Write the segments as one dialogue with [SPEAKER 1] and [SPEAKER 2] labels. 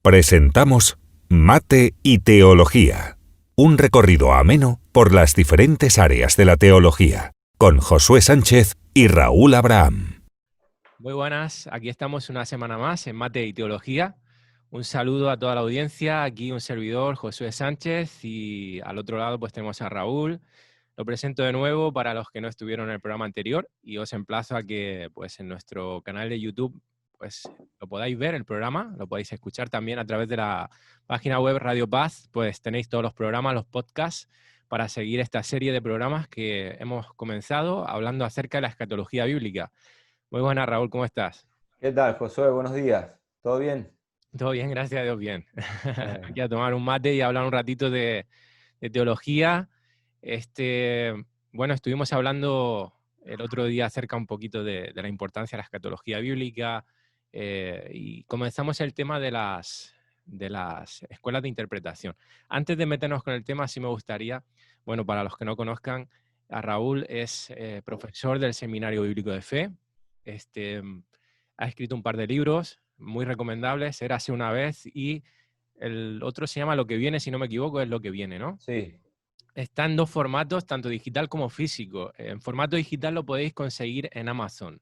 [SPEAKER 1] Presentamos Mate y Teología, un recorrido ameno por las diferentes áreas de la teología, con Josué Sánchez y Raúl Abraham.
[SPEAKER 2] Muy buenas, aquí estamos una semana más en Mate y Teología. Un saludo a toda la audiencia, aquí un servidor, Josué Sánchez, y al otro lado pues tenemos a Raúl. Lo presento de nuevo para los que no estuvieron en el programa anterior y os emplazo a que pues en nuestro canal de YouTube pues lo podáis ver el programa, lo podéis escuchar también a través de la página web Radio Paz, pues tenéis todos los programas, los podcasts para seguir esta serie de programas que hemos comenzado hablando acerca de la escatología bíblica. Muy buenas, Raúl, ¿cómo estás?
[SPEAKER 3] ¿Qué tal, Josué? Buenos días. ¿Todo bien?
[SPEAKER 2] Todo bien, gracias a Dios, bien.
[SPEAKER 3] Bueno,
[SPEAKER 2] Aquí a tomar un mate y a hablar un ratito de teología. Bueno, estuvimos hablando el otro día acerca un poquito de la importancia de la escatología bíblica y comenzamos el tema de las escuelas de interpretación. Antes de meternos con el tema, sí me gustaría, bueno, para los que no conozcan, a Raúl es profesor del Seminario Bíblico de Fe. Ha escrito un par de libros muy recomendables, Érase una vez, y el otro se llama Lo que viene, si no me equivoco, es Lo que viene, ¿no?
[SPEAKER 3] sí.
[SPEAKER 2] Está en dos formatos, tanto digital como físico. En formato digital lo podéis conseguir en Amazon.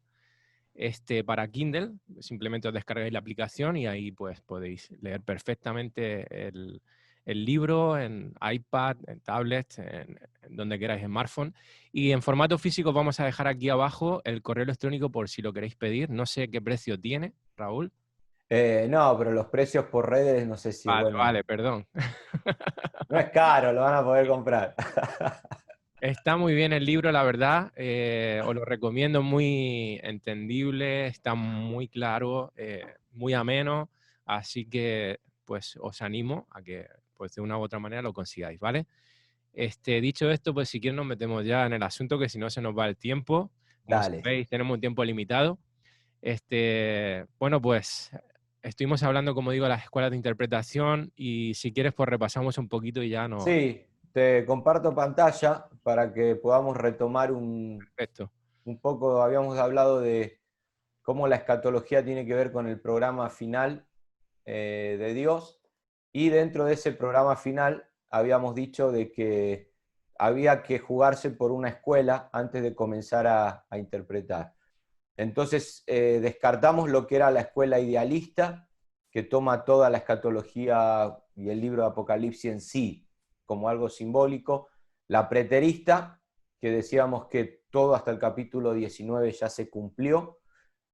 [SPEAKER 2] Para Kindle, simplemente os descargáis la aplicación y ahí pues podéis leer perfectamente el libro en iPad, en tablet, en donde queráis, en smartphone. Y en formato físico vamos a dejar aquí abajo el correo electrónico por si lo queréis pedir. No sé qué precio tiene, Raúl.
[SPEAKER 3] No, pero los precios por redes no sé si,
[SPEAKER 2] Vale, perdón.
[SPEAKER 3] no es caro, lo van a poder comprar.
[SPEAKER 2] Está muy bien el libro, la verdad. Os lo recomiendo, muy entendible, está muy claro, muy ameno. Así que, pues, os animo a que, pues, de una u otra manera lo consigáis, ¿vale? Dicho esto, pues, si quieres nos metemos ya en el asunto, que si no se nos va el tiempo. Como
[SPEAKER 3] Dale.
[SPEAKER 2] sabéis, tenemos un tiempo limitado. Bueno, pues, estuvimos hablando, como digo, de las escuelas de interpretación y si quieres, pues, repasamos un poquito y ya no.
[SPEAKER 3] Sí, te comparto pantalla para que podamos retomar un
[SPEAKER 2] Perfecto.
[SPEAKER 3] poco. Habíamos hablado de cómo la escatología tiene que ver con el programa final de Dios, y dentro de ese programa final habíamos dicho de que había que jugarse por una escuela antes de comenzar a interpretar. Entonces descartamos lo que era la escuela idealista, que toma toda la escatología y el libro de Apocalipsis en sí como algo simbólico, la preterista, que decíamos que todo hasta el capítulo 19 ya se cumplió,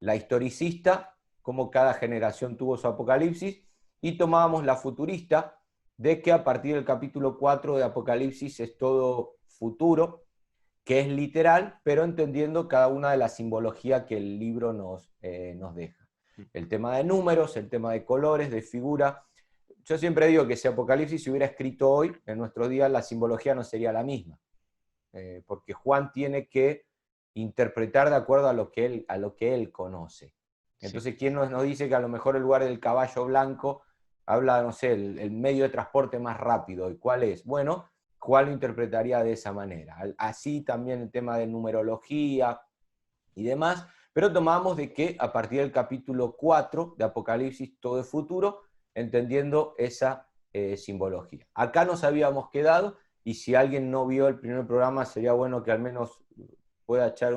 [SPEAKER 3] la historicista, como cada generación tuvo su Apocalipsis, y tomábamos la futurista, de que a partir del capítulo 4 de Apocalipsis es todo futuro, que es literal, pero entendiendo cada una de las simbologías que el libro nos deja. El tema de números, el tema de colores, de figura. Yo siempre digo que si Apocalipsis se hubiera escrito hoy, en nuestros días, la simbología no sería la misma, porque Juan tiene que interpretar de acuerdo a lo que él conoce. Entonces, ¿quién nos dice que a lo mejor el lugar del caballo blanco habla, no sé, el medio de transporte más rápido? ¿Y cuál es? Bueno, Juan lo interpretaría de esa manera. Así también el tema de numerología y demás, pero tomamos de que a partir del capítulo 4 de Apocalipsis todo es futuro, entendiendo esa simbología. Acá nos habíamos quedado, y si alguien no vio el primer programa, sería bueno que al menos pueda echar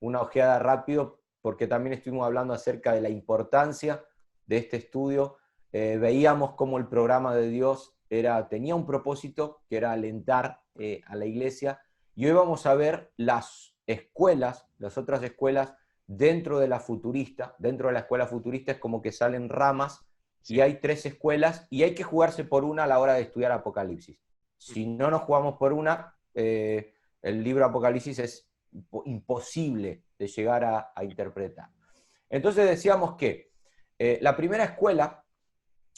[SPEAKER 3] una ojeada rápido, porque también estuvimos hablando acerca de la importancia de este estudio. Veíamos cómo el programa de Dios tenía un propósito, que era alentar a la iglesia, y hoy vamos a ver las escuelas, las otras escuelas dentro de la futurista. Dentro de la escuela futurista es como que salen ramas, sí. Y hay 3 escuelas, y hay que jugarse por una a la hora de estudiar Apocalipsis. Si no nos jugamos por una, el libro Apocalipsis es imposible de llegar a interpretar. Entonces decíamos que la primera escuela,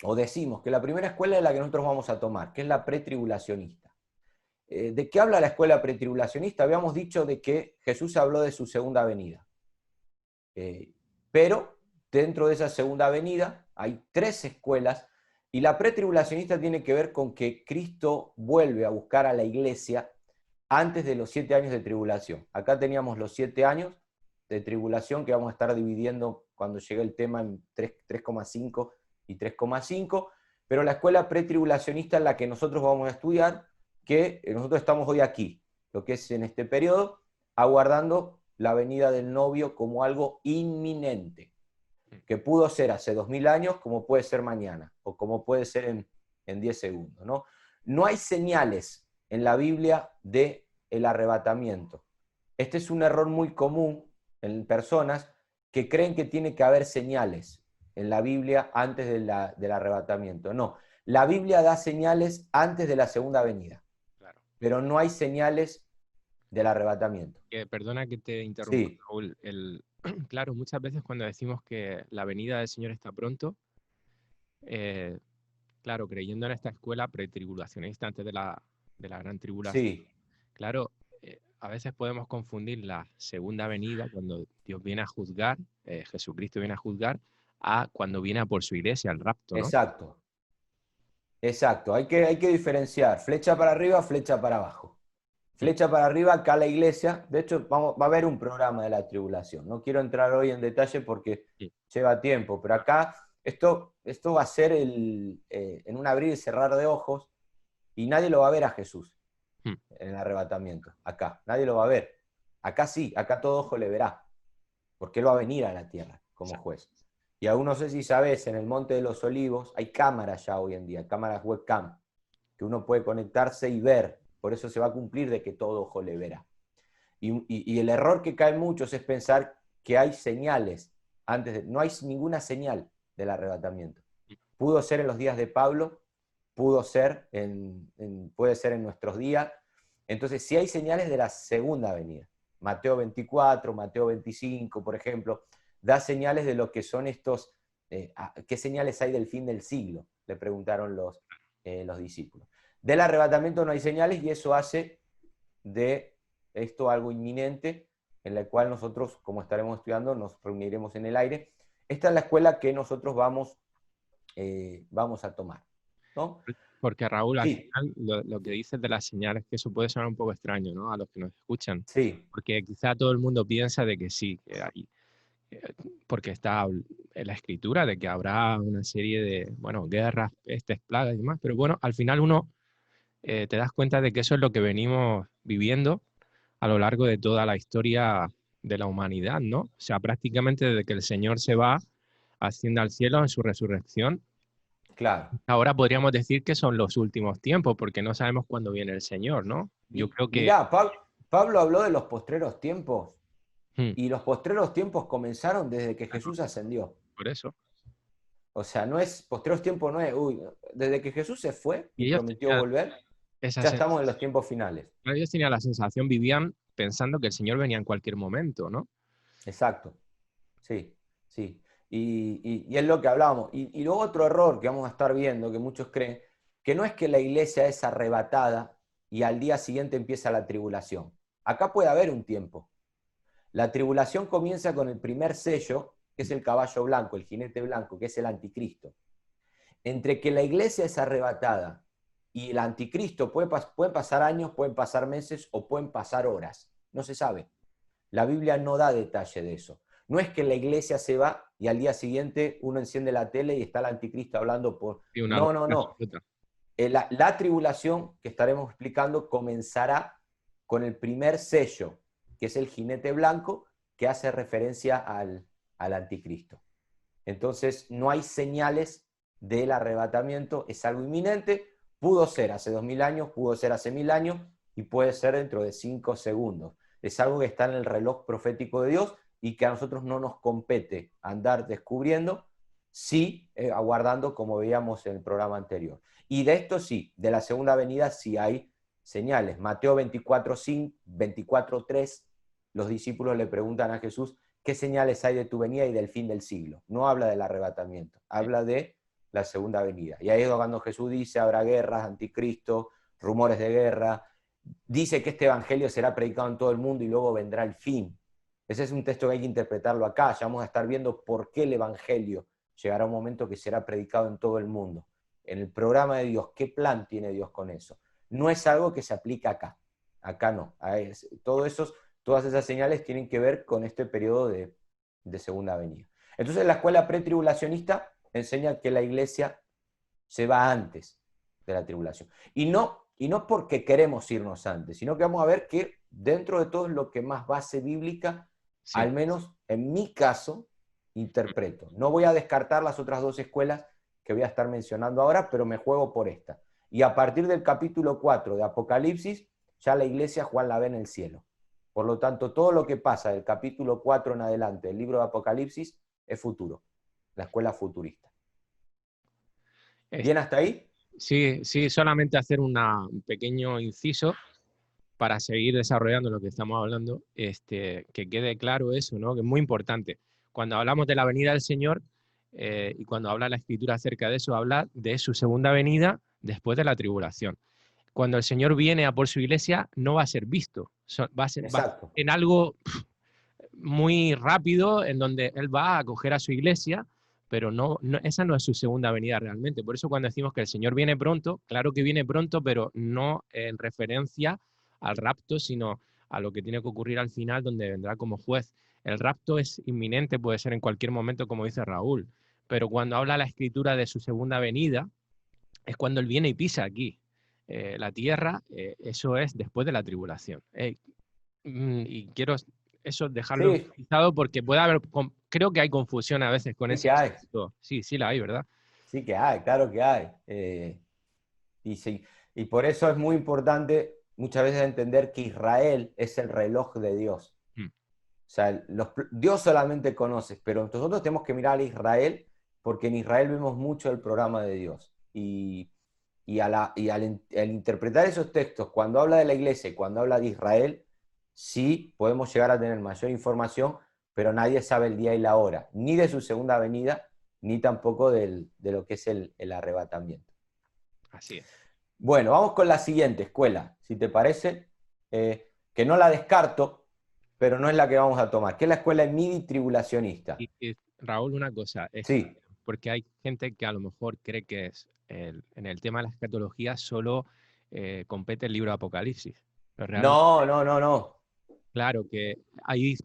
[SPEAKER 3] o decimos que la primera escuela es la que nosotros vamos a tomar, que es la pretribulacionista. ¿De qué habla la escuela pretribulacionista? Habíamos dicho de que Jesús habló de su segunda venida. Pero dentro de esa segunda venida hay 3 escuelas, y la pretribulacionista tiene que ver con que Cristo vuelve a buscar a la iglesia antes de los 7 años de tribulación. Acá teníamos los 7 años de tribulación, que vamos a estar dividiendo cuando llegue el tema en 3,5 y 3,5, pero la escuela pretribulacionista es la que nosotros vamos a estudiar, que nosotros estamos hoy aquí, lo que es en este periodo, aguardando la venida del novio como algo inminente, que pudo ser hace 2000 años, como puede ser mañana, o como puede ser en 10 segundos, ¿no? No hay señales en la Biblia del arrebatamiento. Este es un error muy común en personas que creen que tiene que haber señales en la Biblia antes del arrebatamiento. No, la Biblia da señales antes de la segunda venida,
[SPEAKER 2] Claro.
[SPEAKER 3] pero no hay señales del arrebatamiento.
[SPEAKER 2] Perdona que te interrumpa,
[SPEAKER 3] Sí,
[SPEAKER 2] Raúl. Claro, muchas veces cuando decimos que la venida del Señor está pronto, eh, claro, creyendo en esta escuela pretribulacionista antes de la gran tribulación,
[SPEAKER 3] sí,
[SPEAKER 2] claro, a veces podemos confundir la segunda venida, cuando Dios viene a juzgar, Jesucristo viene a juzgar, a cuando viene a por su iglesia, al rapto, ¿no?
[SPEAKER 3] exacto. Exacto, hay que diferenciar flecha para arriba, flecha para abajo. Flecha para arriba, acá la iglesia. De hecho, va a haber un programa de la tribulación. No quiero entrar hoy en detalle porque
[SPEAKER 2] Sí.
[SPEAKER 3] lleva tiempo, pero acá esto va a ser en un abrir y cerrar de ojos y nadie lo va a ver a Jesús
[SPEAKER 2] Hmm.
[SPEAKER 3] en el arrebatamiento. Acá, nadie lo va a ver. Acá sí, acá todo ojo le verá, porque él va a venir a la tierra como juez. Y aún no sé si sabes, en el Monte de los Olivos hay cámaras ya hoy en día, cámaras webcam, que uno puede conectarse y ver. Por eso se va a cumplir de que todo ojo le verá. Y el error que caen muchos es pensar que hay señales no hay ninguna señal del arrebatamiento. Pudo ser en los días de Pablo, puede ser en nuestros días. Entonces, sí hay señales de la segunda venida. Mateo 24, Mateo 25, por ejemplo, da señales de lo que son estos, ¿qué señales hay del fin del siglo? Le preguntaron los discípulos. Del arrebatamiento no hay señales y eso hace de esto algo inminente, en la cual nosotros, como estaremos estudiando, nos reuniremos en el aire. Esta es la escuela que nosotros vamos a tomar, ¿no?
[SPEAKER 2] Porque Raúl, al
[SPEAKER 3] Sí,
[SPEAKER 2] final lo que dices de las señales, que eso puede sonar un poco extraño, ¿no? A los que nos escuchan.
[SPEAKER 3] sí,
[SPEAKER 2] Porque quizá todo el mundo piensa de que sí, que hay, porque está en la escritura de que habrá una serie de, bueno, guerras, pestes, plagas y demás, pero bueno, al final uno te das cuenta de que eso es lo que venimos viviendo a lo largo de toda la historia de la humanidad, ¿no? O sea, prácticamente desde que el Señor se va, asciende al cielo en su resurrección,
[SPEAKER 3] claro.
[SPEAKER 2] ahora podríamos decir que son los últimos tiempos, porque no sabemos cuándo viene el Señor, ¿no? Yo creo que,
[SPEAKER 3] Mirá, Pablo habló de los postreros tiempos
[SPEAKER 2] hmm,
[SPEAKER 3] y los postreros tiempos comenzaron desde que Jesús ascendió.
[SPEAKER 2] por eso.
[SPEAKER 3] O sea, no es, postreros tiempos no es, desde que Jesús se fue
[SPEAKER 2] Y
[SPEAKER 3] y
[SPEAKER 2] ellos
[SPEAKER 3] prometió
[SPEAKER 2] tenían
[SPEAKER 3] volver,
[SPEAKER 2] esa
[SPEAKER 3] ya estamos en
[SPEAKER 2] sensación,
[SPEAKER 3] los tiempos finales.
[SPEAKER 2] ellos tenían la sensación, vivían pensando que el Señor venía en cualquier momento, ¿no?
[SPEAKER 3] Exacto, sí, sí. Y es lo que hablábamos. Y luego otro error que vamos a estar viendo, que muchos creen, que no es que la iglesia es arrebatada y al día siguiente empieza la tribulación. Acá puede haber un tiempo. La tribulación comienza con el primer sello, que es el caballo blanco, el jinete blanco, que es el anticristo. Entre que la iglesia es arrebatada y el anticristo pueden pasar años, pueden pasar meses o pueden pasar horas. No se sabe. La Biblia no da detalle de eso. No es que la iglesia se va y al día siguiente uno enciende la tele y está el anticristo hablando por...
[SPEAKER 2] Y una
[SPEAKER 3] No, no,
[SPEAKER 2] locura
[SPEAKER 3] no.
[SPEAKER 2] absoluta.
[SPEAKER 3] La tribulación que estaremos explicando comenzará con el primer sello, que es el jinete blanco, que hace referencia al anticristo. Entonces, no hay señales del arrebatamiento, es algo inminente, pudo ser hace 2000 años, pudo ser hace 1000 años y puede ser dentro de 5 segundos. Es algo que está en el reloj profético de Dios y que a nosotros no nos compete andar descubriendo, sí, aguardando como veíamos en el programa anterior. Y de esto sí, de la segunda venida sí hay señales. Mateo 24:3, los discípulos le preguntan a Jesús, ¿qué señales hay de tu venida y del fin del siglo? No habla del arrebatamiento, habla de la segunda venida. Y ahí es cuando Jesús dice, habrá guerras, anticristo, rumores de guerra. Dice que este evangelio será predicado en todo el mundo y luego vendrá el fin. Ese es un texto que hay que interpretarlo acá. Ya vamos a estar viendo por qué el evangelio llegará un momento que será predicado en todo el mundo. En el programa de Dios, ¿qué plan tiene Dios con eso? No es algo que se aplica acá. Acá no. Todas esas señales tienen que ver con este periodo de segunda venida. Entonces la escuela pretribulacionista enseña que la iglesia se va antes de la tribulación. Y no porque queremos irnos antes, sino que vamos a ver que dentro de todo es lo que más base bíblica,
[SPEAKER 2] Sí.
[SPEAKER 3] al menos en mi caso, interpreto. No voy a descartar las otras dos escuelas que voy a estar mencionando ahora, pero me juego por esta. Y a partir del capítulo 4 de Apocalipsis, ya la iglesia Juan la ve en el cielo. Por lo tanto, todo lo que pasa del capítulo 4 en adelante del libro de Apocalipsis es futuro, la escuela futurista. ¿Bien hasta ahí?
[SPEAKER 2] Sí, sí, solamente hacer un pequeño inciso para seguir desarrollando lo que estamos hablando, que quede claro eso, ¿no? Que es muy importante. Cuando hablamos de la venida del Señor, y cuando habla la Escritura acerca de eso, habla de su segunda venida después de la tribulación. Cuando el Señor viene a por su iglesia, no va a ser visto, va a ser
[SPEAKER 3] Exacto.
[SPEAKER 2] en algo muy rápido, en donde Él va a acoger a su iglesia, pero esa no es su segunda venida realmente. Por eso cuando decimos que el Señor viene pronto, claro que viene pronto, pero no en referencia al rapto, sino a lo que tiene que ocurrir al final, donde vendrá como juez. El rapto es inminente, puede ser en cualquier momento, como dice Raúl, pero cuando habla la Escritura de su segunda venida, es cuando Él viene y pisa aquí. La tierra, eso es después de la tribulación. Y quiero eso dejarlo
[SPEAKER 3] Sí,
[SPEAKER 2] enfatizado porque puede haber, creo que hay confusión a veces con
[SPEAKER 3] sí
[SPEAKER 2] ese
[SPEAKER 3] que hay.
[SPEAKER 2] aspecto. Sí, sí la hay, ¿verdad?
[SPEAKER 3] Sí que hay, claro que hay. Y por eso es muy importante muchas veces entender que Israel es el reloj de Dios.
[SPEAKER 2] Mm.
[SPEAKER 3] O sea, Dios solamente conoce, pero nosotros tenemos que mirar a Israel porque en Israel vemos mucho el programa de Dios. Al interpretar esos textos, cuando habla de la iglesia y cuando habla de Israel, sí podemos llegar a tener mayor información, pero nadie sabe el día y la hora, ni de su segunda venida, ni tampoco de lo que es el arrebatamiento.
[SPEAKER 2] Así es.
[SPEAKER 3] Bueno, vamos con la siguiente escuela, si te parece, que no la descarto, pero no es la que vamos a tomar, que es la escuela midi-tribulacionista.
[SPEAKER 2] Y, Raúl, una cosa,
[SPEAKER 3] Sí,
[SPEAKER 2] porque hay gente que a lo mejor cree que en el tema de la escatología solo compete el libro de Apocalipsis. Pero realmente,
[SPEAKER 3] no.
[SPEAKER 2] claro que hay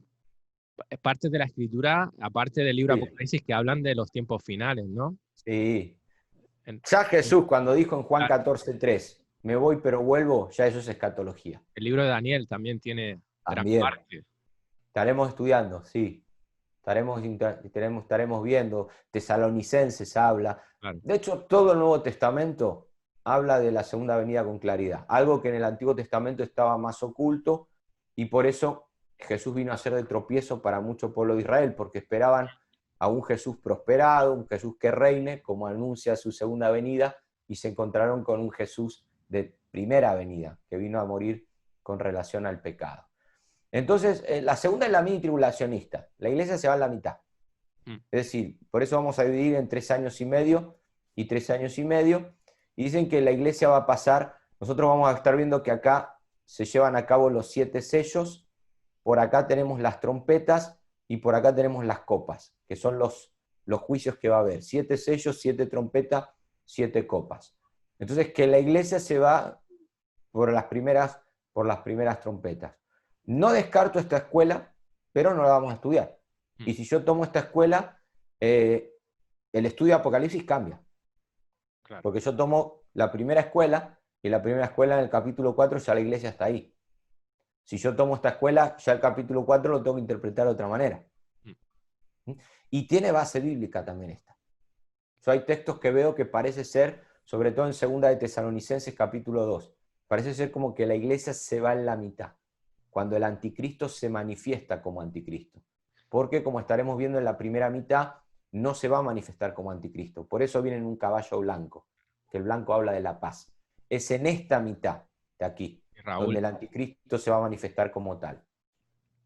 [SPEAKER 2] partes de la Escritura, aparte del libro de
[SPEAKER 3] Sí,
[SPEAKER 2] Apocalipsis, que hablan de los tiempos finales, ¿no?
[SPEAKER 3] sí.
[SPEAKER 2] En-
[SPEAKER 3] Ya Jesús, cuando dijo en Juan
[SPEAKER 2] claro,
[SPEAKER 3] 14:3, me voy pero vuelvo, ya eso es escatología.
[SPEAKER 2] el libro de Daniel también tiene gran
[SPEAKER 3] También.
[SPEAKER 2] parte.
[SPEAKER 3] Estaremos estudiando, sí. Estaremos viendo. Tesalonicenses habla.
[SPEAKER 2] Claro.
[SPEAKER 3] De hecho, todo el Nuevo Testamento habla de la segunda venida con claridad. Algo que en el Antiguo Testamento estaba más oculto y por eso Jesús vino a ser de tropiezo para mucho pueblo de Israel, porque esperaban a un Jesús prosperado, un Jesús que reine, como anuncia su segunda venida, y se encontraron con un Jesús de primera venida, que vino a morir con relación al pecado. Entonces, la segunda es la mini tribulacionista. La iglesia se va a la mitad. Es decir, por eso vamos a dividir en 3 años y medio y 3 años y medio. Y dicen que la iglesia va a pasar, nosotros vamos a estar viendo que acá se llevan a cabo los 7 sellos, por acá tenemos las trompetas y por acá tenemos las copas, que son los juicios que va a haber. 7 sellos, 7 trompetas, 7 copas. Entonces, que la iglesia se va por las primeras trompetas. No descarto esta escuela, pero no la vamos a estudiar. Y si yo tomo esta escuela, el estudio de Apocalipsis cambia.
[SPEAKER 2] Claro.
[SPEAKER 3] Porque yo tomo la primera escuela, y la primera escuela en el capítulo 4 ya la iglesia está ahí. Si yo tomo esta escuela, ya el capítulo 4 lo tengo que interpretar de otra manera. Y tiene base bíblica también esta. Yo hay textos que veo que parece ser, sobre todo en 2 de Tesalonicenses capítulo 2, parece ser como que la iglesia se va en la mitad, cuando el anticristo se manifiesta como anticristo. Porque como estaremos viendo en la primera mitad, no se va a manifestar como anticristo. Por eso viene en un caballo blanco, que el blanco habla de la paz. Es en esta mitad de aquí,
[SPEAKER 2] Raúl,
[SPEAKER 3] donde el anticristo se va a manifestar como tal.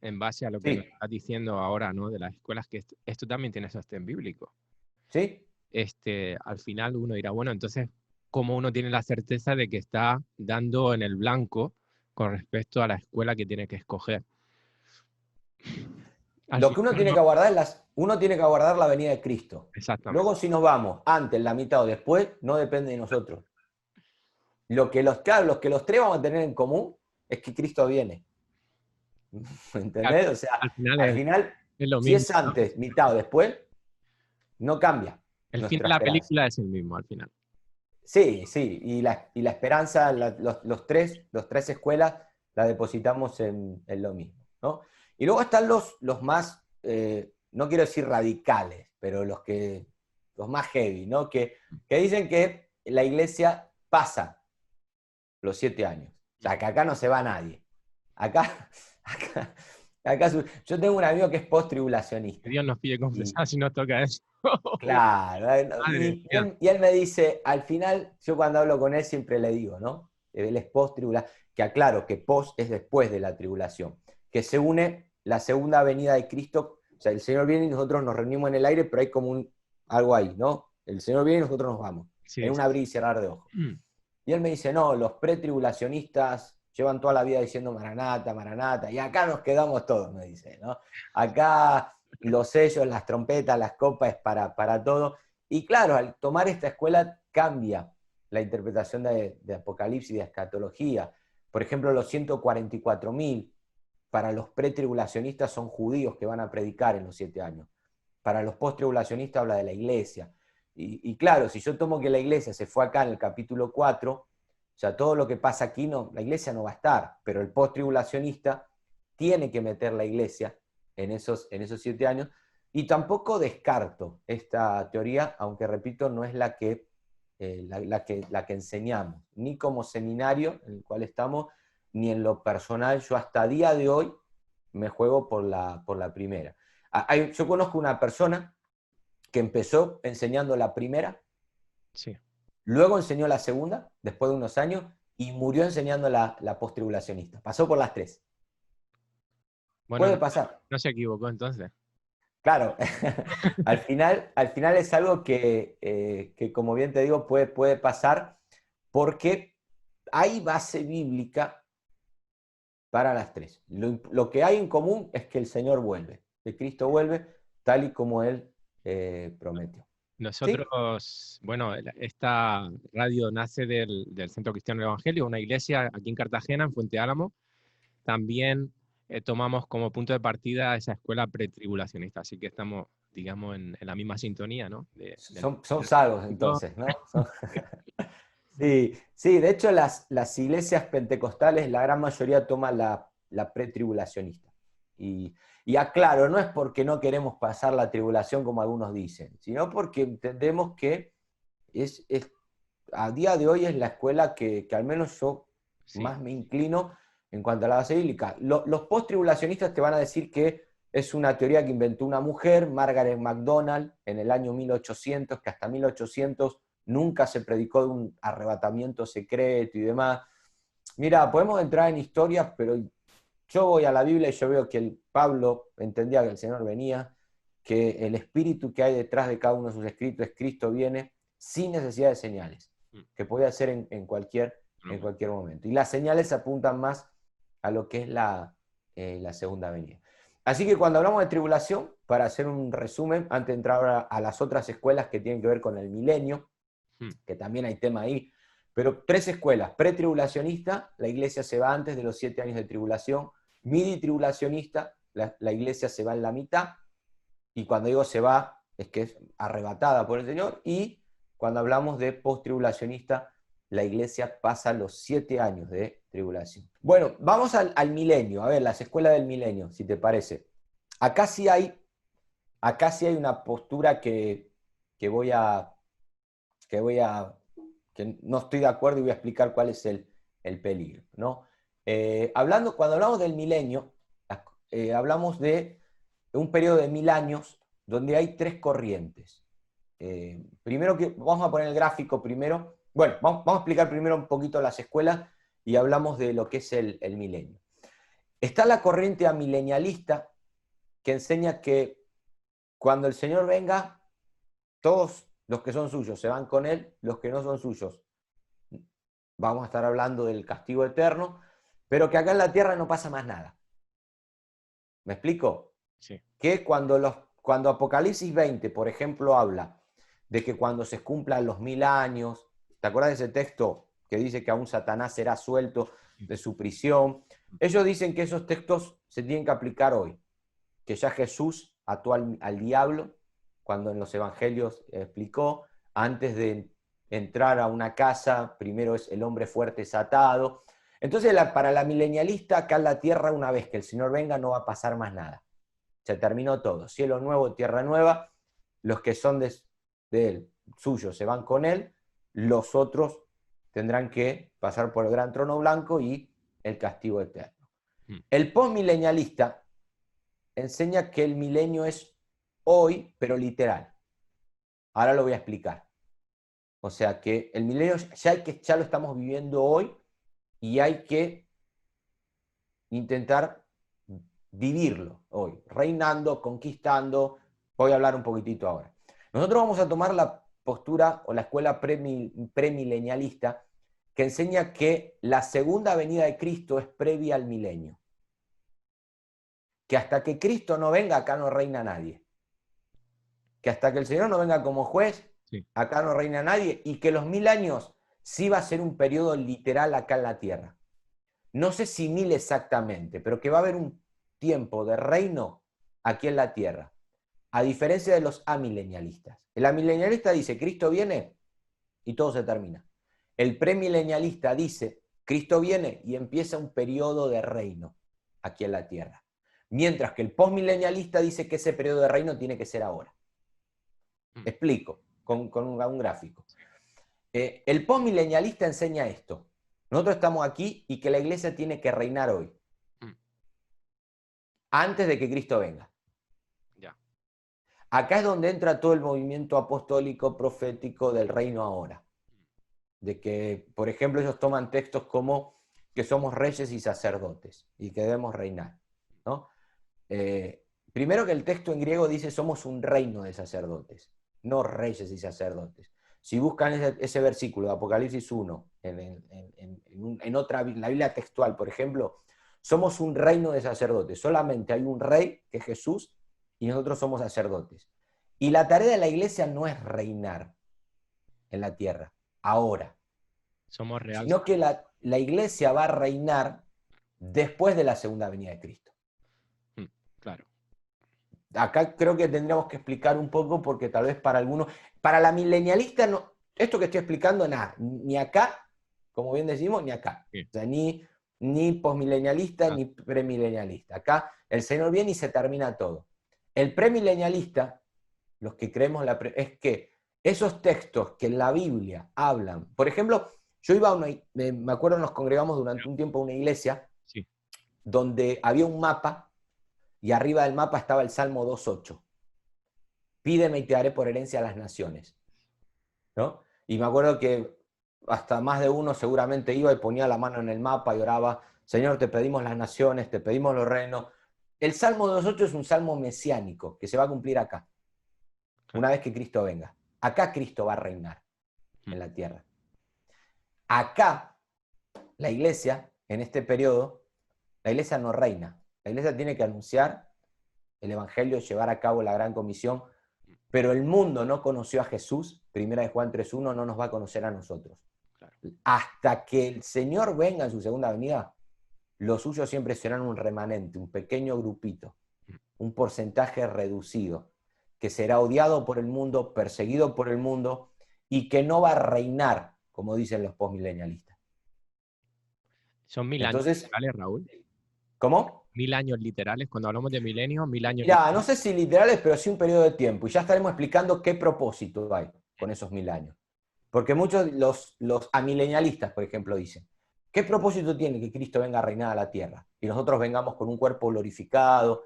[SPEAKER 2] en base a lo que
[SPEAKER 3] Sí.
[SPEAKER 2] nos estás diciendo ahora, ¿no? De las escuelas, que esto también tiene sostén bíblico.
[SPEAKER 3] ¿Sí?
[SPEAKER 2] Al final uno dirá, bueno, entonces, ¿cómo uno tiene la certeza de que está dando en el blanco con respecto a la escuela que tiene que escoger?
[SPEAKER 3] Lo que uno tiene que aguardar uno tiene que aguardar la venida de Cristo.
[SPEAKER 2] Exactamente.
[SPEAKER 3] Luego, si nos vamos antes, en la mitad o después, no depende de nosotros. Lo que los 3 vamos a tener en común es que Cristo viene. ¿Entendés? O sea,
[SPEAKER 2] Al final
[SPEAKER 3] al final,
[SPEAKER 2] es lo
[SPEAKER 3] si
[SPEAKER 2] mismo,
[SPEAKER 3] es antes, mitad o después, no cambia.
[SPEAKER 2] El fin de
[SPEAKER 3] nuestra
[SPEAKER 2] la
[SPEAKER 3] esperanza.
[SPEAKER 2] película es el mismo al final.
[SPEAKER 3] Sí, sí, y la esperanza, los tres escuelas, la depositamos en lo mismo, ¿no? Y luego están los más, no quiero decir radicales, pero los más heavy, ¿no? Que dicen que la iglesia pasa los 7 años. O sea, que acá no se va nadie. Acá, acá, yo tengo un amigo que es
[SPEAKER 2] Que
[SPEAKER 3] post-tribulacionista.
[SPEAKER 2] Dios nos pide
[SPEAKER 3] Y,
[SPEAKER 2] confesar si nos toca eso.
[SPEAKER 3] claro,
[SPEAKER 2] Madre mía.
[SPEAKER 3] y él me dice, al final, yo cuando hablo con él siempre le digo, ¿no? Él es post-tribulación, que aclaro que post es después de la tribulación, que se une la segunda venida de Cristo, o sea, el Señor viene y nosotros nos reunimos en el aire, pero hay como algo ahí, ¿no? El Señor viene y nosotros nos vamos, en
[SPEAKER 2] Sí,
[SPEAKER 3] un
[SPEAKER 2] sí.
[SPEAKER 3] abrir y cerrar de ojos.
[SPEAKER 2] Mm.
[SPEAKER 3] Y él me dice, no, los pretribulacionistas llevan toda la vida diciendo Maranata, Maranata, y acá nos quedamos todos, me dice, ¿no? Acá los sellos, las trompetas, las copas es para todo. Y claro, al tomar esta escuela cambia la interpretación de Apocalipsis y de escatología. Por ejemplo, los 144.000 para los pretribulacionistas son judíos que van a predicar en los 7 años. Para los posttribulacionistas habla de la iglesia. Y claro, si yo tomo que la iglesia se fue acá en el capítulo 4, o sea, todo lo que pasa aquí, no, la iglesia no va a estar, pero el posttribulacionista tiene que meter la iglesia en esos 7 años. Y tampoco descarto esta teoría, aunque repito, no es la que enseñamos, ni como seminario en el cual estamos, ni en lo personal. Yo hasta día de hoy me juego por la primera. Yo conozco una persona que empezó enseñando la primera,
[SPEAKER 2] Sí.
[SPEAKER 3] luego enseñó la segunda, después de unos años, y murió enseñando la postribulacionista. Pasó por las tres.
[SPEAKER 2] Bueno,
[SPEAKER 3] Puede
[SPEAKER 2] no,
[SPEAKER 3] pasar.
[SPEAKER 2] no se equivocó entonces.
[SPEAKER 3] Claro, al final es algo que, como bien te digo, puede pasar porque hay base bíblica para las tres. Lo que hay en común es que el Señor vuelve, que Cristo vuelve tal y como Él prometió. ¿Sí?
[SPEAKER 2] Nosotros, bueno, esta radio nace del Centro Cristiano del Evangelio, una iglesia aquí en Cartagena, en Fuente Álamo. También tomamos como punto de partida esa escuela pretribulacionista, así que estamos, digamos, en la misma sintonía, ¿no?
[SPEAKER 3] Son salvos entonces, ¿no? Sí, sí, de hecho las iglesias pentecostales, la gran mayoría toma la pretribulacionista. Y aclaro, no es porque no queremos pasar la tribulación como algunos dicen, sino porque entendemos que a día de hoy es la escuela que al menos yo
[SPEAKER 2] Sí,
[SPEAKER 3] más me inclino en cuanto a la base bíblica. Los post-tribulacionistas te van a decir que es una teoría que inventó una mujer, Margaret MacDonald, en el año 1800, que hasta 1800 nunca se predicó de un arrebatamiento secreto y demás. Mira, podemos entrar en historias, pero yo voy a la Biblia y yo veo que Pablo entendía que el Señor venía, que el espíritu que hay detrás de cada uno de sus escritos es Cristo viene sin necesidad de señales, que puede hacer en cualquier momento. Y las señales apuntan más a lo que es la segunda venida. Así que cuando hablamos de tribulación, para hacer un resumen, antes de entrar ahora a las otras escuelas que tienen que ver con el milenio, que también hay tema ahí, pero 3 escuelas: pretribulacionista, la iglesia se va antes de los 7 años de tribulación; midi-tribulacionista, la iglesia se va en la mitad, y cuando digo se va, es que es arrebatada por el Señor; y cuando hablamos de post-tribulacionista, la iglesia pasa los 7 años de tribulación. Bueno, vamos al milenio, a ver, las escuelas del milenio, si te parece. Acá sí hay una postura que no estoy de acuerdo, y voy a explicar cuál es el peligro, ¿no? Cuando hablamos del milenio, hablamos de un periodo de 1000 años donde hay 3 corrientes. Primero, vamos a poner el gráfico primero. Bueno, vamos a explicar primero un poquito las escuelas y hablamos de lo que es el milenio. Está la corriente amilenialista, que enseña que cuando el Señor venga, todos los que son suyos se van con Él, los que no son suyos vamos a estar hablando del castigo eterno, pero que acá en la tierra no pasa más nada. ¿Me explico?
[SPEAKER 2] sí.
[SPEAKER 3] Que cuando Apocalipsis 20, por ejemplo, habla de que cuando se cumplan los 1000 años, ¿te acuerdas de ese texto que dice que aún Satanás será suelto de su prisión? Ellos dicen que esos textos se tienen que aplicar hoy, que ya Jesús ató al diablo cuando en los evangelios explicó, antes de entrar a una casa, primero es el hombre fuerte es atado. Entonces, para la milenialista, acá en la tierra, una vez que el Señor venga, no va a pasar más nada. Se terminó todo. Cielo nuevo, tierra nueva. Los que son de él, suyos, se van con él. Los otros tendrán que pasar por el gran trono blanco y el castigo eterno. El postmilenialista enseña que el milenio es hoy, pero literal. Ahora lo voy a explicar. O sea que el milenio ya lo estamos viviendo hoy y hay que intentar vivirlo hoy, reinando, conquistando. Voy a hablar un poquitito ahora. Nosotros vamos a tomar la postura o la escuela premilenialista que enseña que la segunda venida de Cristo es previa al milenio. Que hasta que Cristo no venga, acá no reina nadie. Que hasta que el Señor no venga como juez, sí, acá no reina nadie. Y que los 1000 años sí va a ser un periodo literal acá en la tierra. No sé si 1000 exactamente, pero que va a haber un tiempo de reino aquí en la tierra. A diferencia de los amilenialistas. El amilenialista dice, Cristo viene y todo se termina. El premilenialista dice, Cristo viene y empieza un periodo de reino aquí en la tierra. Mientras que el postmilenialista dice que ese periodo de reino tiene que ser ahora. Explico, con un gráfico. El postmilenialista enseña esto. Nosotros estamos aquí y que la iglesia tiene que reinar hoy. Antes de que Cristo venga.
[SPEAKER 2] Ya.
[SPEAKER 3] Acá es donde entra todo el movimiento apostólico, profético del reino ahora. De que, por ejemplo, ellos toman textos como que somos reyes y sacerdotes y que debemos reinar, ¿no? Primero que el texto en griego dice somos un reino de sacerdotes, no reyes y sacerdotes. Si buscan ese versículo de Apocalipsis 1, en otra, la Biblia textual, por ejemplo, somos un reino de sacerdotes. Solamente hay un rey, que es Jesús, y nosotros somos sacerdotes. Y la tarea de la iglesia no es reinar en la tierra, ahora.
[SPEAKER 2] Somos reales.
[SPEAKER 3] Sino que la iglesia va a reinar después de la segunda venida de Cristo.
[SPEAKER 2] Claro.
[SPEAKER 3] Acá creo que tendríamos que explicar un poco porque tal vez para algunos, para la milenialista, no, esto que estoy explicando, nada, ni acá, como bien decimos, ni acá. Sí. O sea, ni postmilenialista ni premilenialista. Acá el Señor viene y se termina todo. El premilenialista, los que creemos, es que esos textos que en la Biblia hablan, por ejemplo, yo iba a me acuerdo, nos congregamos durante un tiempo a una iglesia, sí, donde había un mapa y arriba del mapa estaba el Salmo 2.8. Pídeme y te daré por herencia a las naciones. ¿No? Y me acuerdo que hasta más de uno seguramente iba y ponía la mano en el mapa y oraba, Señor, te pedimos las naciones, te pedimos los reinos. El Salmo 2.8 es un salmo mesiánico que se va a cumplir acá, una vez que Cristo venga. Acá Cristo va a reinar en la tierra. Acá, la iglesia, en este periodo, la iglesia no reina. La iglesia tiene que anunciar el evangelio, llevar a cabo la gran comisión, pero el mundo no conoció a Jesús, 1 Juan 3.1, no nos va a conocer a nosotros. Claro. Hasta que el Señor venga en su segunda venida, los suyos siempre serán un remanente, un pequeño grupito, un porcentaje reducido, que será odiado por el mundo, perseguido por el mundo, y que no va a reinar, como dicen los postmilenialistas.
[SPEAKER 2] Son 1000 años literales, Raúl.
[SPEAKER 3] ¿Cómo?
[SPEAKER 2] 1000 años literales, cuando hablamos de milenio, 1000 años
[SPEAKER 3] ya, no sé si literales, pero sí un periodo de tiempo, y ya estaremos explicando qué propósito hay con esos 1000 años. Porque muchos, los amilenialistas, por ejemplo, dicen, ¿qué propósito tiene que Cristo venga a reinar a la tierra? Y nosotros vengamos con un cuerpo glorificado.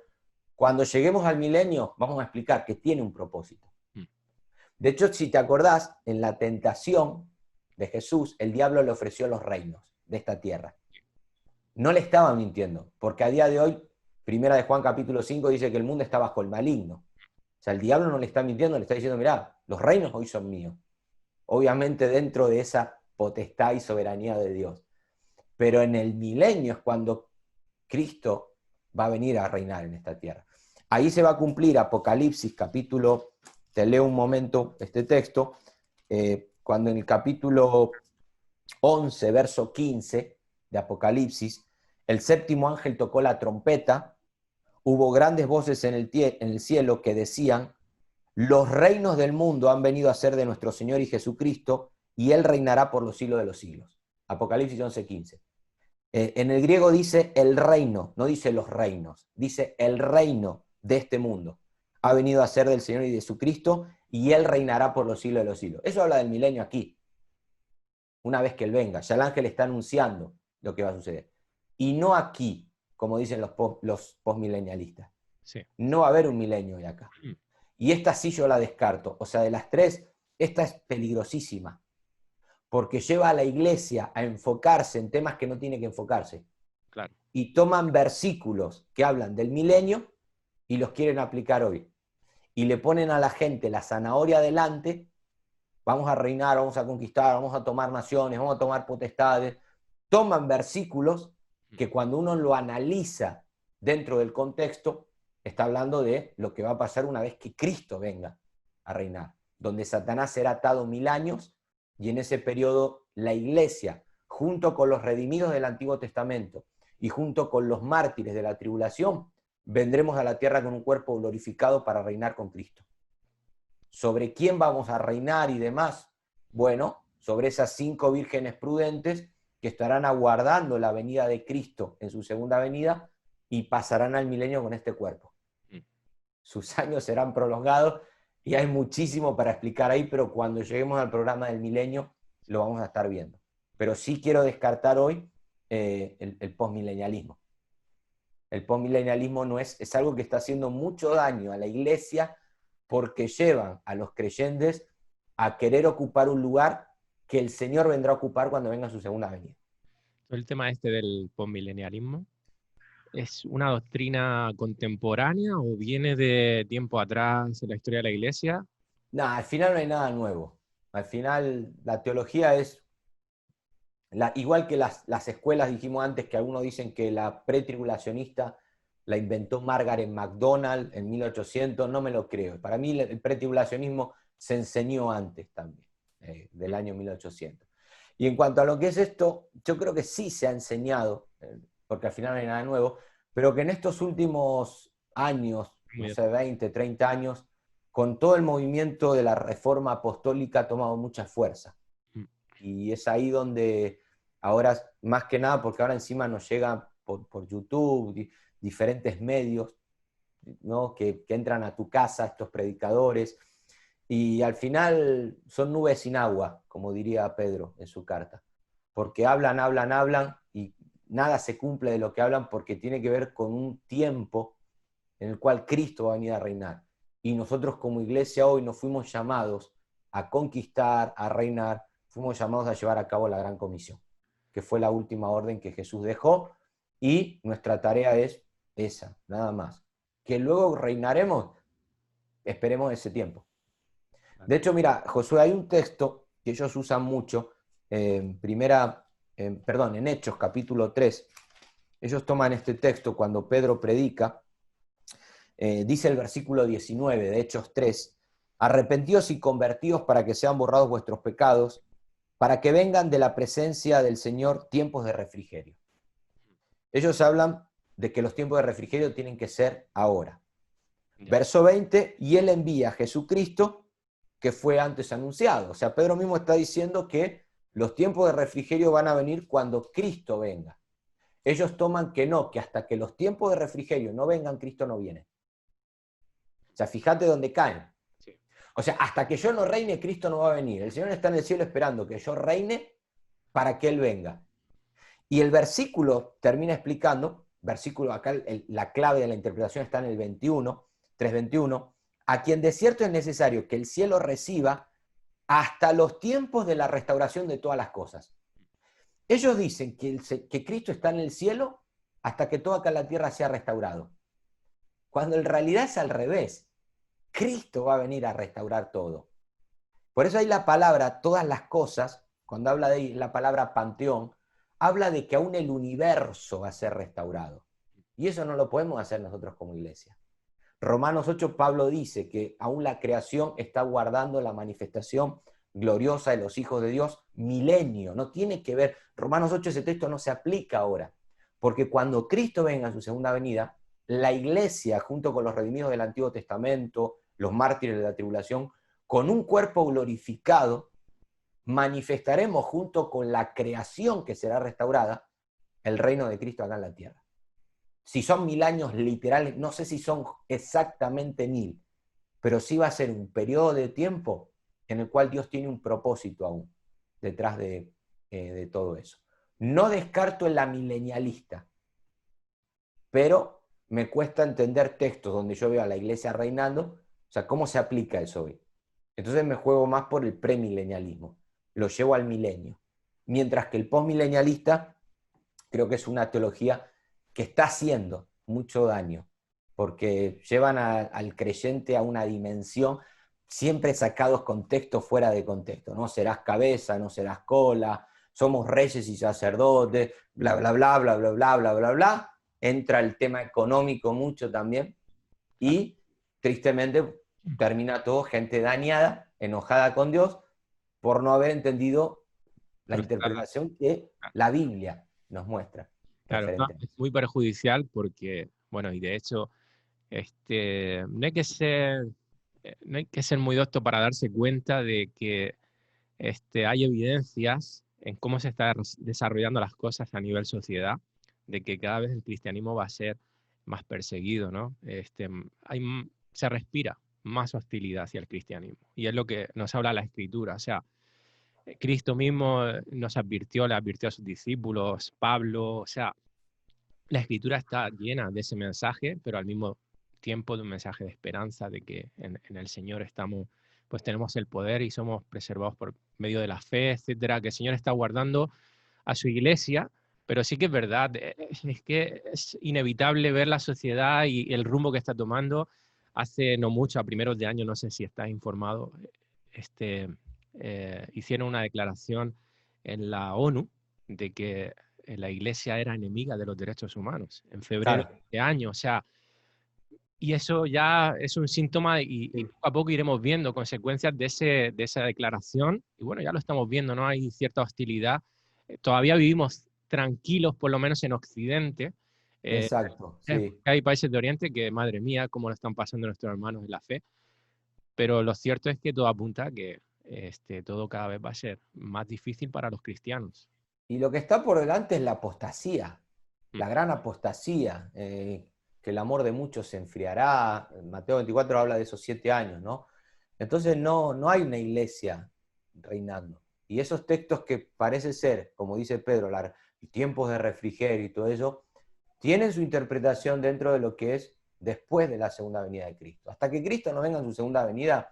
[SPEAKER 3] Cuando lleguemos al milenio, vamos a explicar que tiene un propósito. De hecho, si te acordás, en la tentación de Jesús, el diablo le ofreció los reinos de esta tierra. No le estaba mintiendo, porque a día de hoy, 1 de Juan capítulo 5 dice que el mundo está bajo el maligno. O sea, el diablo no le está mintiendo, le está diciendo, mirá, los reinos hoy son míos. Obviamente dentro de esa potestad y soberanía de Dios. Pero en el milenio es cuando Cristo va a venir a reinar en esta tierra. Ahí se va a cumplir Apocalipsis capítulo, te leo un momento este texto, cuando en el capítulo 11, verso 15 de Apocalipsis, el séptimo ángel tocó la trompeta, hubo grandes voces en el cielo que decían, Los reinos del mundo han venido a ser de nuestro Señor y Jesucristo, y Él reinará por los siglos de los siglos. Apocalipsis 11:15. En el griego dice el reino, no dice los reinos, dice el reino de este mundo. Ha venido a ser del Señor y de Jesucristo, y Él reinará por los siglos de los siglos. Eso habla del milenio aquí, una vez que Él venga. Ya el ángel está anunciando lo que va a suceder. Y no aquí, como dicen los postmilenialistas.
[SPEAKER 2] Sí.
[SPEAKER 3] No va a haber un milenio de acá. Y esta sí yo la descarto. O sea, de las tres, esta es peligrosísima. Porque lleva a la iglesia a enfocarse en temas que no tiene que enfocarse.
[SPEAKER 2] Claro.
[SPEAKER 3] Y toman versículos que hablan del milenio y los quieren aplicar hoy. Y le ponen a la gente la zanahoria delante, vamos a reinar, vamos a conquistar, vamos a tomar naciones, vamos a tomar potestades. Toman versículos que cuando uno lo analiza dentro del contexto, está hablando de lo que va a pasar una vez que Cristo venga a reinar, donde Satanás será atado 1000 años, y en ese periodo la iglesia, junto con los redimidos del Antiguo Testamento y junto con los mártires de la tribulación, vendremos a la tierra con un cuerpo glorificado para reinar con Cristo. ¿Sobre quién vamos a reinar y demás? Bueno, sobre esas 5 vírgenes prudentes que estarán aguardando la venida de Cristo en su segunda venida y pasarán al milenio con este cuerpo. Sus años serán prolongados y hay muchísimo para explicar ahí, pero cuando lleguemos al programa del milenio lo vamos a estar viendo. Pero sí quiero descartar hoy el postmilenialismo. El postmilenialismo es algo que está haciendo mucho daño a la iglesia, porque llevan a los creyentes a querer ocupar un lugar que el Señor vendrá a ocupar cuando venga su segunda venida.
[SPEAKER 2] El tema este del postmilenialismo, ¿es una doctrina contemporánea o viene de tiempo atrás en la historia de la iglesia?
[SPEAKER 3] No, al final no hay nada nuevo. Al final la teología es, igual que las escuelas, dijimos antes que algunos dicen que la pretribulacionista la inventó Margaret MacDonald en 1800, no me lo creo. Para mí el pretribulacionismo se enseñó antes también, del año 1800. Y en cuanto a lo que es esto, yo creo que sí se ha enseñado, porque al final no hay nada nuevo, pero que en estos últimos años, no sé, 20, 30 años, con todo el movimiento de la reforma apostólica ha tomado mucha fuerza. Y es ahí donde ahora, más que nada, porque ahora encima nos llega por YouTube, diferentes medios, ¿no? que entran a tu casa, estos predicadores, y al final son nubes sin agua, como diría Pedro en su carta, porque hablan, hablan, hablan, y nada se cumple de lo que hablan, porque tiene que ver con un tiempo en el cual Cristo va a venir a reinar. Y nosotros como iglesia hoy nos fuimos llamados a conquistar, a reinar, fuimos llamados a llevar a cabo la gran comisión, que fue la última orden que Jesús dejó, y nuestra tarea es esa, nada más. Que luego reinaremos, esperemos ese tiempo. De hecho, mira, Josué, hay un texto que ellos usan mucho, en Hechos capítulo 3, ellos toman este texto cuando Pedro predica, dice el versículo 19 de Hechos 3, arrepentíos y convertíos para que sean borrados vuestros pecados, para que vengan de la presencia del Señor tiempos de refrigerio. Ellos hablan de que los tiempos de refrigerio tienen que ser ahora. Verso 20, y Él envía a Jesucristo, que fue antes anunciado. O sea, Pedro mismo está diciendo que los tiempos de refrigerio van a venir cuando Cristo venga. Ellos toman que no, que hasta que los tiempos de refrigerio no vengan, Cristo no viene. O sea, fíjate dónde caen.
[SPEAKER 2] Sí.
[SPEAKER 3] O sea, hasta que yo no reine, Cristo no va a venir. El Señor está en el cielo esperando que yo reine para que Él venga. Y el versículo termina explicando, acá la clave de la interpretación está en el 3:21, a quien de cierto es necesario que el cielo reciba hasta los tiempos de la restauración de todas las cosas. Ellos dicen que Cristo está en el cielo hasta que todo acá en la tierra sea restaurado, cuando en realidad es al revés. Cristo va a venir a restaurar todo. Por eso hay la palabra todas las cosas, cuando habla de la palabra panteón, habla de que aún el universo va a ser restaurado. Y eso no lo podemos hacer nosotros como iglesia. Romanos 8, Pablo dice que aún la creación está guardando la manifestación gloriosa de los hijos de Dios, milenio. No tiene que ver, Romanos 8, ese texto no se aplica ahora, porque cuando Cristo venga en su segunda venida, la iglesia, junto con los redimidos del Antiguo Testamento, los mártires de la tribulación, con un cuerpo glorificado, manifestaremos junto con la creación que será restaurada, el reino de Cristo acá en la tierra. Si son 1000 años literales, no sé si son exactamente 1000, pero sí va a ser un periodo de tiempo en el cual Dios tiene un propósito aún detrás de todo eso. No descarto el amilenialista, pero me cuesta entender textos donde yo veo a la iglesia reinando, o sea, ¿cómo se aplica eso hoy? Entonces me juego más por el premilenialismo, lo llevo al milenio. Mientras que el postmilenialista creo que es una teología que está haciendo mucho daño, porque llevan al creyente a una dimensión, siempre sacados contextos fuera de contexto, no serás cabeza, no serás cola, somos reyes y sacerdotes, bla, bla, bla, bla, bla, bla, bla, bla, bla. Entra el tema económico mucho también, y tristemente termina todo gente dañada, enojada con Dios, por no haber entendido la interpretación que la Biblia nos muestra.
[SPEAKER 2] Claro, no, es muy perjudicial porque, bueno, y de hecho, no hay que ser muy docto para darse cuenta de que hay evidencias en cómo se están desarrollando las cosas a nivel sociedad, de que cada vez el cristianismo va a ser más perseguido, ¿no? Se respira más hostilidad hacia el cristianismo. Y es lo que nos habla la Escritura. O sea, Cristo mismo nos advirtió, le advirtió a sus discípulos, Pablo, o sea, la Escritura está llena de ese mensaje, pero al mismo tiempo de un mensaje de esperanza, de que en el Señor estamos, pues tenemos el poder y somos preservados por medio de la fe, etcétera, que el Señor está guardando a su iglesia, pero sí que es verdad, es que es inevitable ver la sociedad y el rumbo que está tomando. Hace no mucho, a primeros de año, no sé si estás informado, hicieron una declaración en la ONU de que la iglesia era enemiga de los derechos humanos en febrero de este año. O sea, y eso ya es un síntoma y poco a poco iremos viendo consecuencias de esa declaración. Y bueno, ya lo estamos viendo, ¿no? Hay cierta hostilidad. Todavía vivimos tranquilos, por lo menos en Occidente.
[SPEAKER 3] Exacto, sí.
[SPEAKER 2] Hay países de Oriente que, madre mía, cómo lo están pasando nuestros hermanos en la fe. Pero lo cierto es que todo apunta a que todo cada vez va a ser más difícil para los cristianos.
[SPEAKER 3] Y lo que está por delante es la apostasía, la gran apostasía, que el amor de muchos se enfriará. Mateo 24 habla de esos 7 años, ¿no? Entonces no hay una iglesia reinando. Y esos textos que parece ser, como dice Pedro, tiempos de refrigerio y todo eso, tienen su interpretación dentro de lo que es después de la segunda venida de Cristo. Hasta que Cristo no venga en su segunda venida,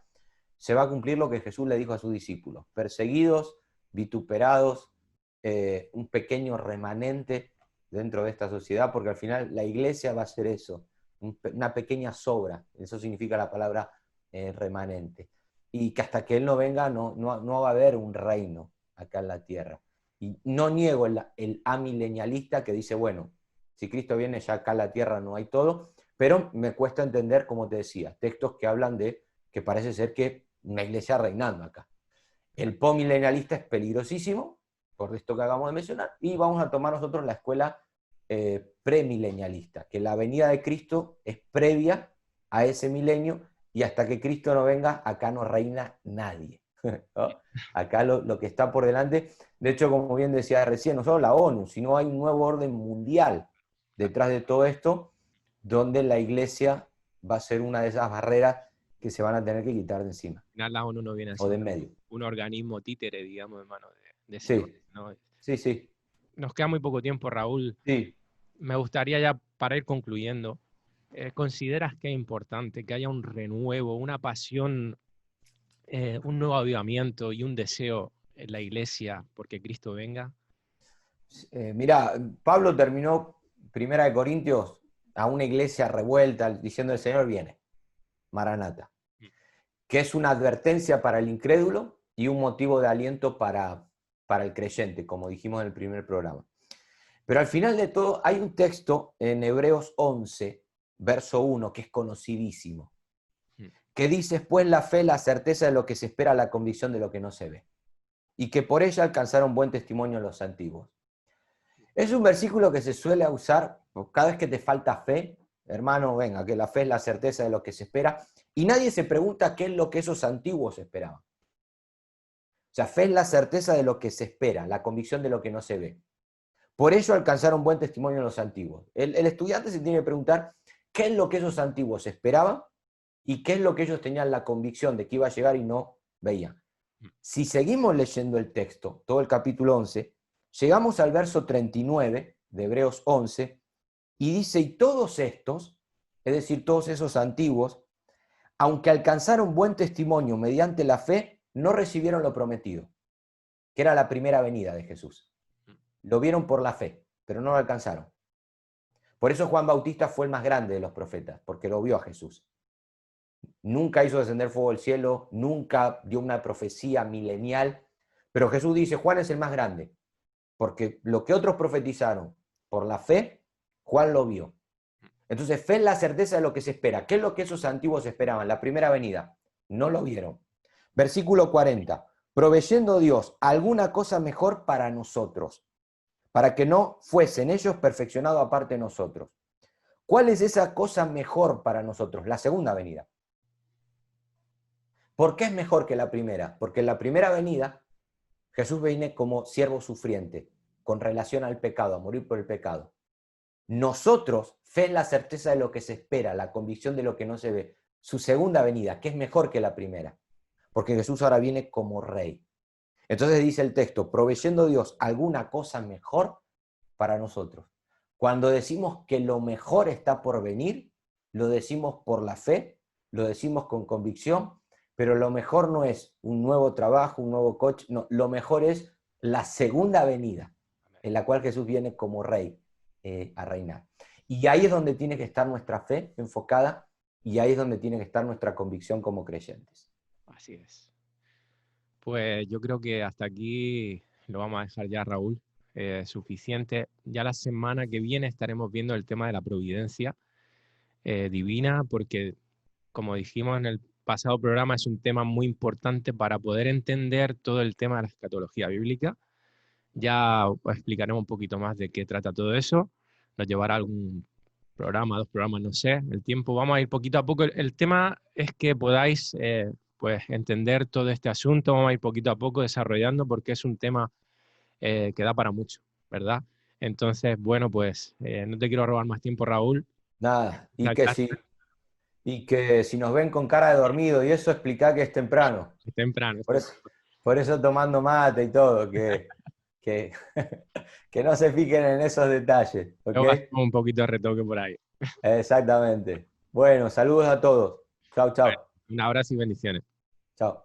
[SPEAKER 3] se va a cumplir lo que Jesús le dijo a sus discípulos: perseguidos, vituperados, un pequeño remanente dentro de esta sociedad, porque al final la iglesia va a ser eso, una pequeña sobra, eso significa la palabra remanente. Y que hasta que Él no venga no va a haber un reino acá en la tierra. Y no niego el amilenialista que dice, bueno, si Cristo viene ya acá en la tierra no hay todo, pero me cuesta entender, como te decía, textos que hablan de que parece ser que una iglesia reinando acá. El postmilenialista es peligrosísimo, por esto que acabamos de mencionar, y vamos a tomar nosotros la escuela premilenialista, que la venida de Cristo es previa a ese milenio, y hasta que Cristo no venga, acá no reina nadie. ¿No? Acá lo que está por delante, de hecho, como bien decía recién, no solo la ONU, sino hay un nuevo orden mundial detrás de todo esto, donde la iglesia va a ser una de esas barreras que se van a tener que quitar de encima.
[SPEAKER 2] Al final la ONU no viene a
[SPEAKER 3] o de
[SPEAKER 2] ser
[SPEAKER 3] medio.
[SPEAKER 2] un organismo títere, digamos, hermano, de ese
[SPEAKER 3] Sí,
[SPEAKER 2] orden, ¿no?
[SPEAKER 3] sí.
[SPEAKER 2] Nos queda muy poco tiempo, Raúl.
[SPEAKER 3] Sí.
[SPEAKER 2] Me gustaría ya, para ir concluyendo, ¿consideras que es importante que haya un renuevo, una pasión, un nuevo avivamiento y un deseo en la iglesia porque Cristo venga?
[SPEAKER 3] Mira, Pablo terminó 1 Corintios a una iglesia revuelta diciendo: el Señor viene, Maranata, que es una advertencia para el incrédulo y un motivo de aliento para el creyente, como dijimos en el primer programa. Pero al final de todo hay un texto en Hebreos 11, verso 1, que es conocidísimo, que dice: pues la fe, la certeza de lo que se espera, la convicción de lo que no se ve, y que por ella alcanzaron buen testimonio los antiguos. Es un versículo que se suele usar cada vez que te falta fe hermano, venga, que la fe es la certeza de lo que se espera. Y nadie se pregunta qué es lo que esos antiguos esperaban. O sea, fe es la certeza de lo que se espera, la convicción de lo que no se ve. Por ello alcanzaron buen testimonio en los antiguos. El estudiante se tiene que preguntar qué es lo que esos antiguos esperaban y qué es lo que ellos tenían la convicción de que iba a llegar y no veían. Si seguimos leyendo el texto, todo el capítulo 11, llegamos al verso 39 de Hebreos 11, y dice, y todos estos, es decir, todos esos antiguos, aunque alcanzaron buen testimonio mediante la fe, no recibieron lo prometido, que era la primera venida de Jesús. Lo vieron por la fe, pero no lo alcanzaron. Por eso Juan Bautista fue el más grande de los profetas, porque lo vio a Jesús. Nunca hizo descender fuego del cielo, nunca dio una profecía milenial, pero Jesús dice, Juan es el más grande, porque lo que otros profetizaron por la fe, Juan lo vio. Entonces, fe es la certeza de lo que se espera. ¿Qué es lo que esos antiguos esperaban? La primera venida. No lo vieron. Versículo 40. Proveyendo Dios alguna cosa mejor para nosotros, para que no fuesen ellos perfeccionados aparte de nosotros. ¿Cuál es esa cosa mejor para nosotros? La segunda venida. ¿Por qué es mejor que la primera? Porque en la primera venida Jesús viene como siervo sufriente, con relación al pecado, a morir por el pecado. Nosotros, fe es la certeza de lo que se espera, la convicción de lo que no se ve. Su segunda venida, que es mejor que la primera, porque Jesús ahora viene como rey. Entonces dice el texto, proveyendo Dios alguna cosa mejor para nosotros. Cuando decimos que lo mejor está por venir, lo decimos por la fe, lo decimos con convicción, pero lo mejor no es un nuevo trabajo, un nuevo coche, no, lo mejor es la segunda venida, en la cual Jesús viene como rey a reinar. Y ahí es donde tiene que estar nuestra fe enfocada y ahí es donde tiene que estar nuestra convicción como creyentes.
[SPEAKER 2] Así es. Pues yo creo que hasta aquí lo vamos a dejar ya, Raúl. Suficiente. Ya la semana que viene estaremos viendo el tema de la providencia divina, porque como dijimos en el pasado programa, es un tema muy importante para poder entender todo el tema de la escatología bíblica. Ya os explicaremos un poquito más de qué trata todo eso. Nos llevará algún programa, 2 programas, no sé, el tiempo. Vamos a ir poquito a poco. El tema es que podáis pues entender todo este asunto. Vamos a ir poquito a poco desarrollando porque es un tema que da para mucho, ¿verdad? Entonces, bueno, pues no te quiero robar más tiempo, Raúl.
[SPEAKER 3] Nada, y que si nos ven con cara de dormido y eso, explica que es temprano.
[SPEAKER 2] Es temprano.
[SPEAKER 3] Por eso tomando mate y todo, que que no se fijen en esos detalles.
[SPEAKER 2] Luego
[SPEAKER 3] ¿Okay?
[SPEAKER 2] hacemos un poquito de retoque por ahí.
[SPEAKER 3] Exactamente. Bueno, saludos a todos. Chao, chao.
[SPEAKER 2] Un abrazo y bendiciones.
[SPEAKER 3] Chao.